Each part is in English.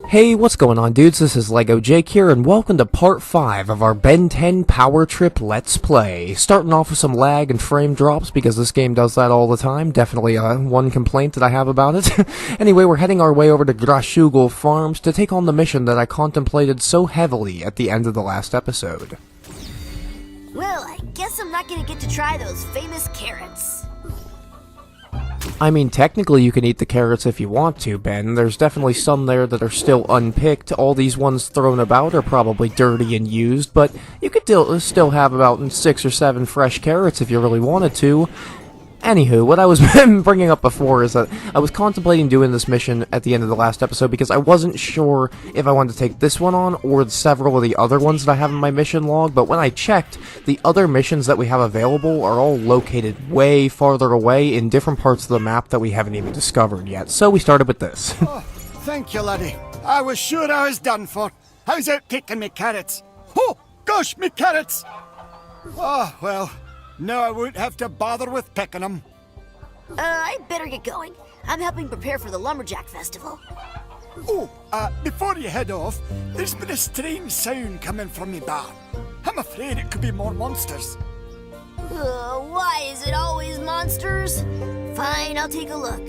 Hey, what's going on, dudes? This is Lego Jake here, and welcome to part 5 of our Ben 10 Power Trip Let's Play. Starting off with some lag and frame drops, because this game does that all the time. Definitely one complaint that I have about it. Anyway, we're heading our way over to Grashugel Farms to take on the mission that I contemplated so heavily at the end of the last episode. Well, I guess I'm not gonna get to try those famous carrots. I mean, technically you can eat the carrots if you want to, Ben. There's definitely some there that are still unpicked. All these ones thrown about are probably dirty and used, but you could still have about 6 or 7 fresh carrots if you really wanted to. Anywho, what I was bringing up before is that I was contemplating doing this mission at the end of the last episode because I wasn't sure if I wanted to take this one on or several of the other ones that I have in my mission log, but when I checked, the other missions that we have available are all located way farther away in different parts of the map that we haven't even discovered yet, so we started with this. Oh, thank you, laddie. I was sure I was done for. How's out taking me carrots? Oh, gosh, me carrots! Oh, well... now I won't have to bother with picking them. I better get going. I'm helping prepare for the Lumberjack Festival. Oh, before you head off, there's been a strange sound coming from me barn. I'm afraid it could be more monsters. Why is it always monsters? Fine, I'll take a look.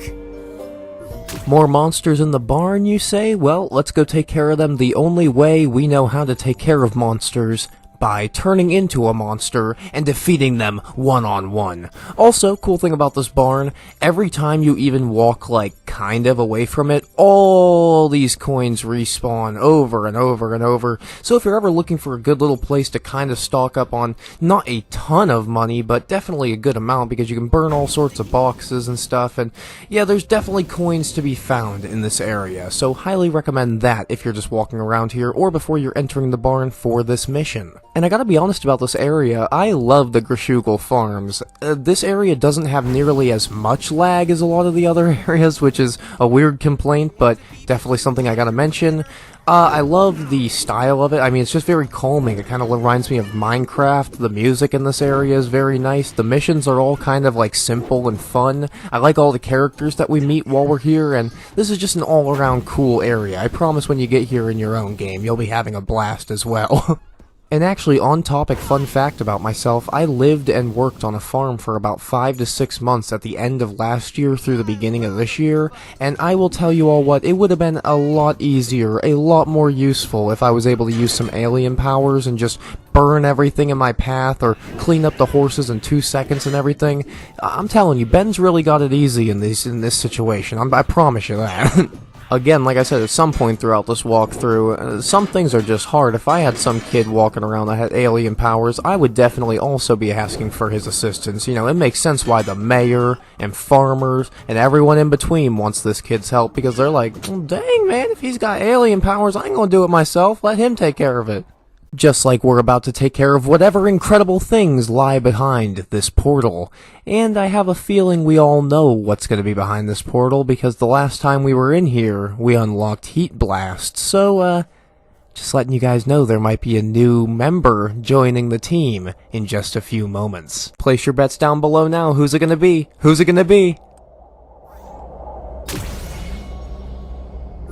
More monsters in the barn, you say? Well, let's go take care of them the only way we know how to take care of monsters. By turning into a monster and defeating them one-on-one. Also, cool thing about this barn, every time you even walk, like, kind of away from it, all these coins respawn over and over and over. So if you're ever looking for a good little place to kind of stock up on, not a ton of money, but definitely a good amount, because you can burn all sorts of boxes and stuff, and yeah, there's definitely coins to be found in this area. So highly recommend that if you're just walking around here, or before you're entering the barn for this mission. And I gotta be honest about this area, I love the Grashugel Farms. This area doesn't have nearly as much lag as a lot of the other areas, which is a weird complaint, but definitely something I gotta mention. I love the style of it. I mean, it's just very calming. It kind of reminds me of Minecraft. The music in this area is very nice. The missions are all kind of like simple and fun. I like all the characters that we meet while we're here, and this is just an all-around cool area. I promise when you get here in your own game, you'll be having a blast as well. And actually, on topic, fun fact about myself, I lived and worked on a farm for about 5 to 6 months at the end of last year through the beginning of this year, and I will tell you all what, it would have been a lot easier, a lot more useful if I was able to use some alien powers and just burn everything in my path or clean up the horses in 2 seconds and everything. I'm telling you, Ben's really got it easy in this situation, I promise you that. Again, like I said, at some point throughout this walkthrough, some things are just hard. If I had some kid walking around that had alien powers, I would definitely also be asking for his assistance. You know, it makes sense why the mayor and farmers and everyone in between wants this kid's help, because they're like, well, dang man, if he's got alien powers, I ain't gonna do it myself, let him take care of it. Just like we're about to take care of whatever incredible things lie behind this portal. And I have a feeling we all know what's going to be behind this portal, because the last time we were in here, we unlocked Heat Blast. So, just letting you guys know there might be a new member joining the team in just a few moments. Place your bets down below now. Who's it going to be? Who's it going to be?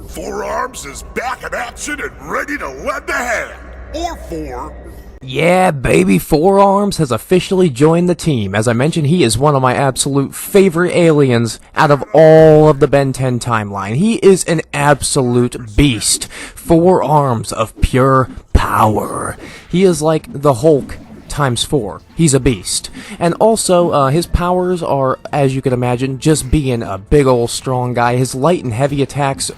Forearms is back in action and ready to lend a hand. Or 4. Yeah, baby, Forearms has officially joined the team. As I mentioned, he is one of my absolute favorite aliens out of all of the Ben 10 timeline. He is an absolute beast. 4 arms of pure power. He is like the Hulk times 4. He's a beast. And also, his powers are, as you can imagine, just being a big old strong guy. His light and heavy attacks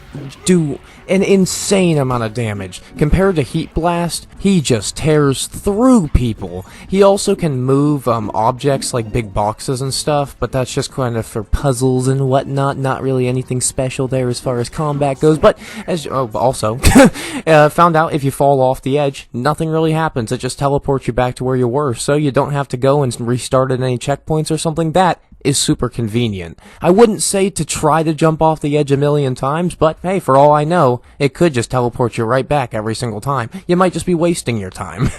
do an insane amount of damage. Compared to Heat Blast, he just tears through people. He also can move objects like big boxes and stuff, but that's just kind of for puzzles and whatnot. Not really anything special there as far as combat goes, but as also found out if you fall off the edge, nothing really happens. It just teleports you back to where you were, so you don't have to go and restart at any checkpoints or something. That is super convenient. I wouldn't say to try to jump off the edge a million times, but hey, for all I know, it could just teleport you right back every single time. You might just be wasting your time.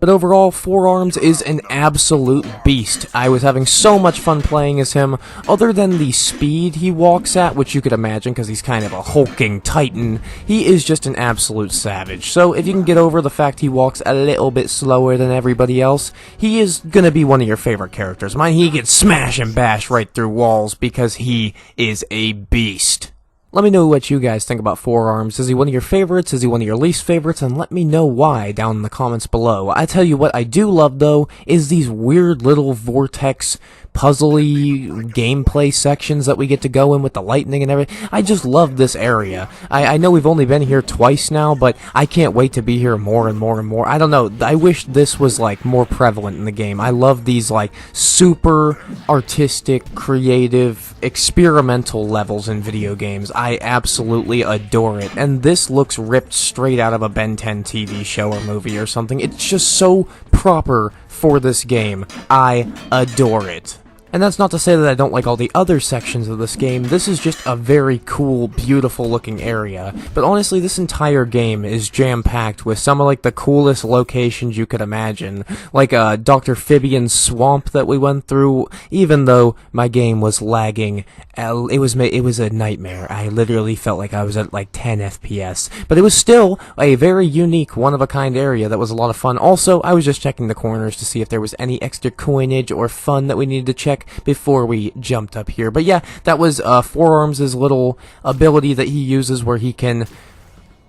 But overall, Four Arms is an absolute beast. I was having so much fun playing as him, other than the speed he walks at, which you could imagine because he's kind of a hulking titan. He is just an absolute savage. So if you can get over the fact he walks a little bit slower than everybody else, he is gonna be one of your favorite characters. Mine, he can smash and bash right through walls because he is a beast. Let me know what you guys think about Four Arms. Is he one of your favorites? Is he one of your least favorites? And let me know why down in the comments below. I tell you what I do love, though, is these weird little vortex puzzly gameplay sections that we get to go in with the lightning and everything. I just love this area. I know we've only been here twice now, but I can't wait to be here more and more and more. I don't know, I wish this was like more prevalent in the game. I love these like super artistic, creative, experimental levels in video games. I absolutely adore it, and this looks ripped straight out of a Ben 10 TV show or movie or something. It's just so proper for this game. I adore it. And that's not to say that I don't like all the other sections of this game. This is just a very cool, beautiful looking area. But honestly, this entire game is jam-packed with some of like the coolest locations you could imagine. Like Dr. Fibian's swamp that we went through. Even though my game was lagging, it was a nightmare. I literally felt like I was at like 10 FPS. But it was still a very unique, one-of-a-kind area that was a lot of fun. Also, I was just checking the corners to see if there was any extra coinage or fun that we needed to check before we jumped up here. But yeah, that was Four Arms' little ability that he uses where he can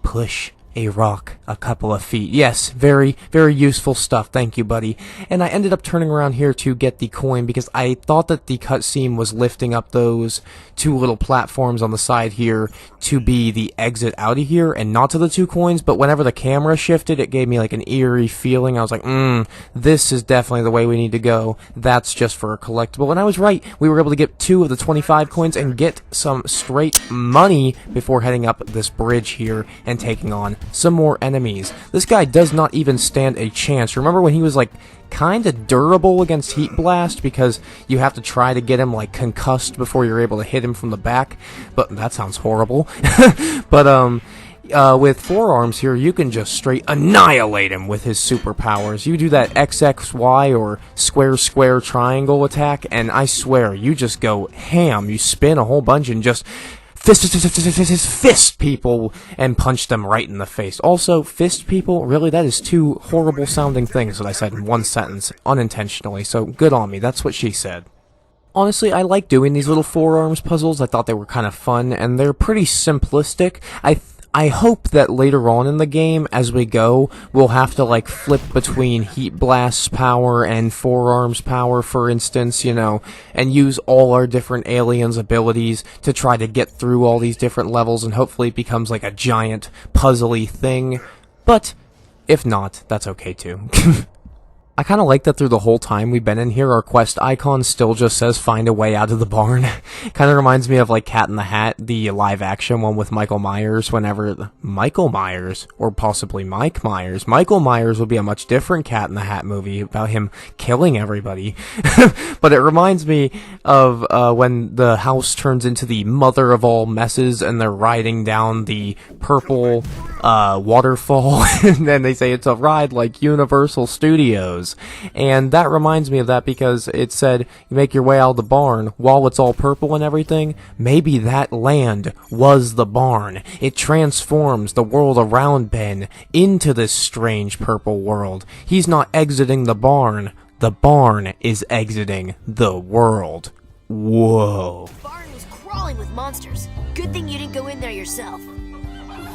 push a rock a couple of feet. Yes, very, very useful stuff. Thank you, buddy. And I ended up turning around here to get the coin because I thought that the cutscene was lifting up those two little platforms on the side here to be the exit out of here and not to the two coins, but whenever the camera shifted, it gave me like an eerie feeling. I was like, this is definitely the way we need to go. That's just for a collectible. And I was right. We were able to get 2 of the 25 coins and get some straight money before heading up this bridge here and taking on some more enemies. This guy does not even stand a chance. Remember when he was like kinda durable against Heat Blast because you have to try to get him like concussed before you're able to hit him from the back? But that sounds horrible. But with Four Arms here, you can just straight annihilate him with his superpowers. You do that XXY or square triangle attack, and I swear, you just go ham. You spin a whole bunch and just fist people and punch them right in the face. Also, fist people, really, that is 2 horrible sounding things that I said in one sentence, unintentionally, so good on me, that's what she said. Honestly, I like doing these little Four Arms puzzles. I thought they were kind of fun, and they're pretty simplistic. I hope that later on in the game, as we go, we'll have to, like, flip between Heat Blast's power and Four Arms' power, for instance, you know, and use all our different aliens' abilities to try to get through all these different levels, and hopefully it becomes, like, a giant, puzzly thing. But, if not, that's okay, too. I kind of like that through the whole time we've been in here, our quest icon still just says find a way out of the barn. Kind of reminds me of like Cat in the Hat, the live action one with Michael Myers, Michael Myers, or possibly Mike Myers. Michael Myers would be a much different Cat in the Hat movie about him killing everybody. But it reminds me of when the house turns into the mother of all messes and they're riding down the purple waterfall and then they say it's a ride like Universal Studios. And that reminds me of that because it said you make your way out of the barn while it's all purple and everything. Maybe that land was the barn. It transforms the world around Ben into this strange purple world. He's not exiting the barn is exiting the world. Whoa. The barn was crawling with monsters. Good thing you didn't go in there yourself.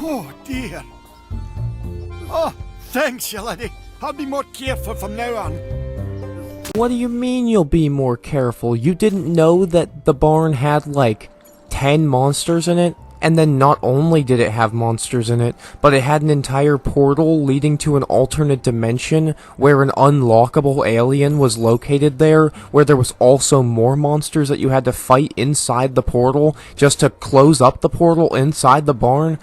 Oh, dear. Oh, thanks, you lady. I'll be more careful from now on. What do you mean you'll be more careful? You didn't know that the barn had like 10 monsters in it? And then not only did it have monsters in it, but it had an entire portal leading to an alternate dimension where an unlockable alien was located there, where there was also more monsters that you had to fight inside the portal just to close up the portal inside the barn.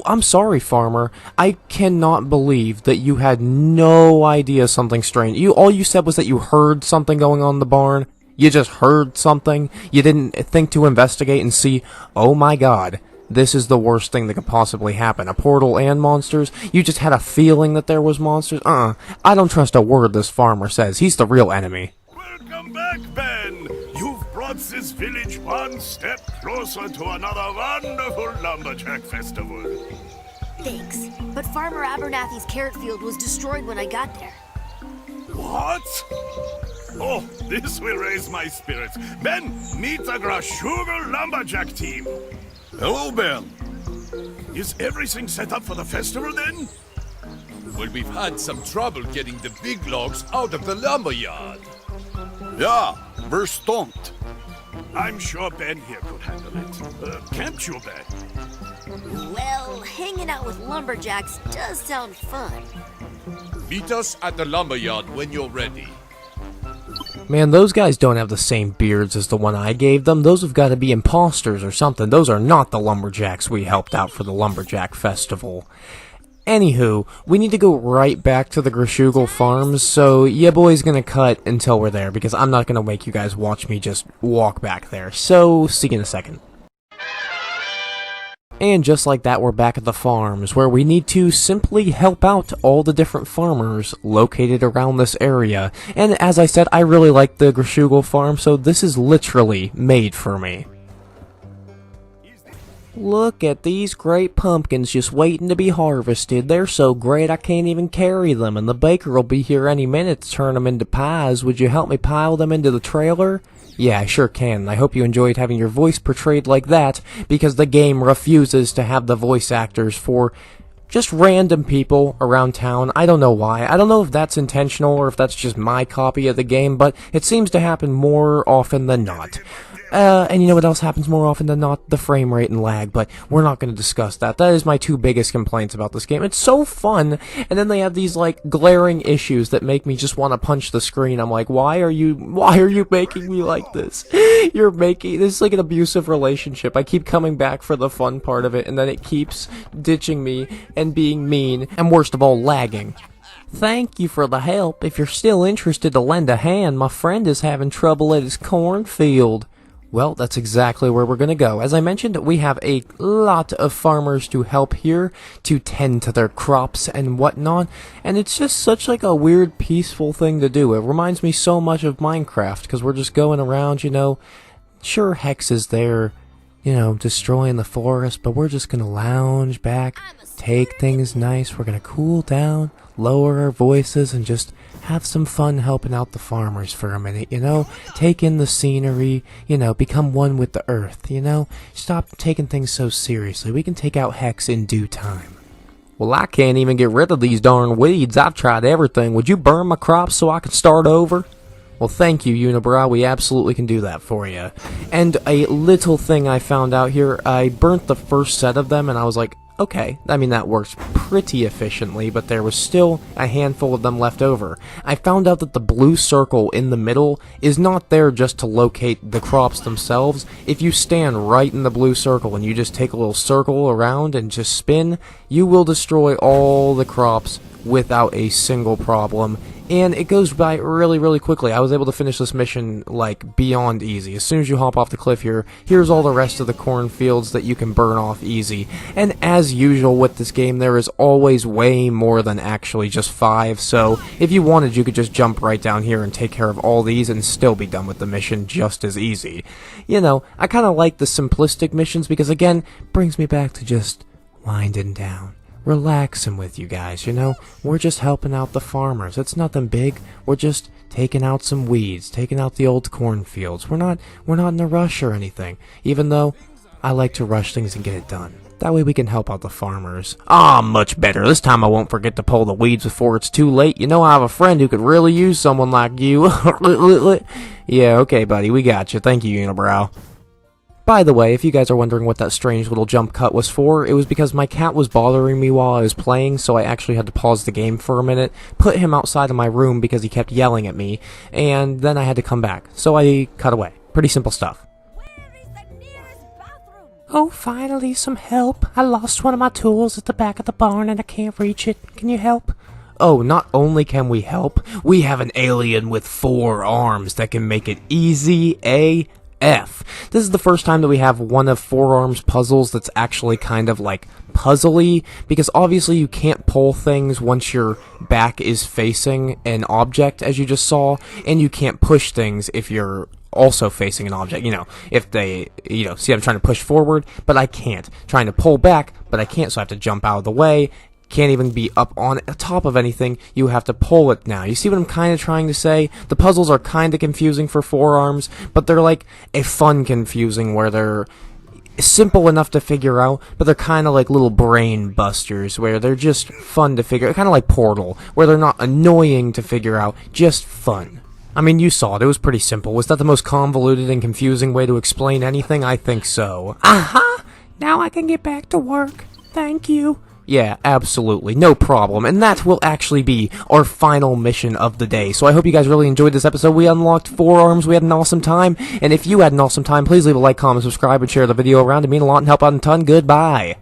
I'm sorry, farmer. I cannot believe that you had no idea something strange. All you said was that you heard something going on in the barn. You just heard something. You didn't think to investigate and see, oh my god, this is the worst thing that could possibly happen. A portal and monsters? You just had a feeling that there was monsters? I don't trust a word this farmer says. He's the real enemy. Welcome back, Ben. You've brought this village one step closer to another wonderful lumberjack festival. Thanks, but Farmer Abernathy's carrot field was destroyed when I got there. What? Oh, this will raise my spirits. Ben, meet the Grashugal lumberjack team. Hello, Ben. Is everything set up for the festival then? Well, we've had some trouble getting the big logs out of the lumberyard. Yeah, we're stumped. I'm sure Ben here could handle it. Can't you, Ben? Well, hanging out with lumberjacks does sound fun. Meet us at the lumberyard when you're ready. Man, those guys don't have the same beards as the one I gave them. Those have got to be imposters or something. Those are not the lumberjacks we helped out for the lumberjack festival. Anywho, we need to go right back to the Grashugal farms, so yeah, boy's gonna cut until we're there, because I'm not gonna make you guys watch me just walk back there. So, see you in a second. And just like that, we're back at the farms, where we need to simply help out all the different farmers located around this area. And as I said, I really like the Grashugal farm, so this is literally made for me. Look at these great pumpkins just waiting to be harvested. They're so great I can't even carry them, and the baker will be here any minute to turn them into pies. Would you help me pile them into the trailer? Yeah, I sure can. I hope you enjoyed having your voice portrayed like that, because the game refuses to have the voice actors for just random people around town. I don't know why. I don't know if that's intentional or if that's just my copy of the game, but it seems to happen more often than not. And you know what else happens more often than not? The frame rate and lag, but we're not going to discuss that. That is my two biggest complaints about this game. It's so fun, and then they have these, like, glaring issues that make me just want to punch the screen. I'm like, why are you making me like this? This is like an abusive relationship. I keep coming back for the fun part of it, and then it keeps ditching me and being mean, and worst of all, lagging. Thank you for the help. If you're still interested to lend a hand, my friend is having trouble at his cornfield. Well, that's exactly where we're going to go. As I mentioned, we have a lot of farmers to help here, to tend to their crops and whatnot, and it's just such like a weird, peaceful thing to do. It reminds me so much of Minecraft, because we're just going around, you know, sure, Hex is there, you know, destroying the forest, but we're just going to lounge back, take things nice, we're going to cool down, lower our voices, and just have some fun helping out the farmers for a minute, you know? Take in the scenery, you know, become one with the earth, you know? Stop taking things so seriously. We can take out Hex in due time. Well, I can't even get rid of these darn weeds. I've tried everything. Would you burn my crops so I can start over? Well, thank you, Unibrow. We absolutely can do that for you. And a little thing I found out here, I burnt the first set of them, and I was like, okay, I mean, that works pretty efficiently, but there was still a handful of them left over. I found out that the blue circle in the middle is not there just to locate the crops themselves. If you stand right in the blue circle and you just take a little circle around and just spin, you will destroy all the crops without a single problem. And it goes by really, really quickly. I was able to finish this mission, like, beyond easy. As soon as you hop off the cliff here, here's all the rest of the cornfields that you can burn off easy. And as usual with this game, there is always way more than actually just 5, so if you wanted, you could just jump right down here and take care of all these and still be done with the mission just as easy. You know, I kind of like the simplistic missions because, again, brings me back to just winding down, relaxing with you guys, you know? We're just helping out the farmers. It's nothing big. We're just taking out some weeds, taking out the old cornfields. We're not in a rush or anything, even though I like to rush things and get it done. That way we can help out the farmers. Ah, much better. This time I won't forget to pull the weeds before it's too late. You know, I have a friend who could really use someone like you. Yeah, okay, buddy, we got you. Thank you, Unibrow. By the way, if you guys are wondering what that strange little jump cut was for, it was because my cat was bothering me while I was playing, so I actually had to pause the game for a minute, put him outside of my room because he kept yelling at me, and then I had to come back. So I cut away. Pretty simple stuff. Oh, finally, some help. I lost one of my tools at the back of the barn and I can't reach it. Can you help? Oh, not only can we help, we have an alien with 4 arms that can make it easy F. This is the first time that we have one of Forearm's puzzles that's actually kind of like puzzly, because obviously you can't pull things once your back is facing an object, as you just saw, and you can't push things if you're also facing an object. You know, if they, see I'm trying to push forward, but I can't. Trying to pull back, but I can't, so I have to jump out of the way. Can't even be up on top of anything. You have to pull it now. You see what I'm kind of trying to say? The puzzles are kind of confusing for Forearms, but they're like a fun confusing where they're simple enough to figure out, but they're kind of like little brain busters where they're just fun to figure out, kind of like Portal, where they're not annoying to figure out, just fun. I mean, you saw it. It was pretty simple. Was that the most convoluted and confusing way to explain anything? I think so. Aha! Now I can get back to work. Thank you. Yeah, absolutely. No problem. And that will actually be our final mission of the day. So I hope you guys really enjoyed this episode. We unlocked Forearms. We had an awesome time. And if you had an awesome time, please leave a like, comment, subscribe, and share the video around. It means a lot and help out a ton. Goodbye.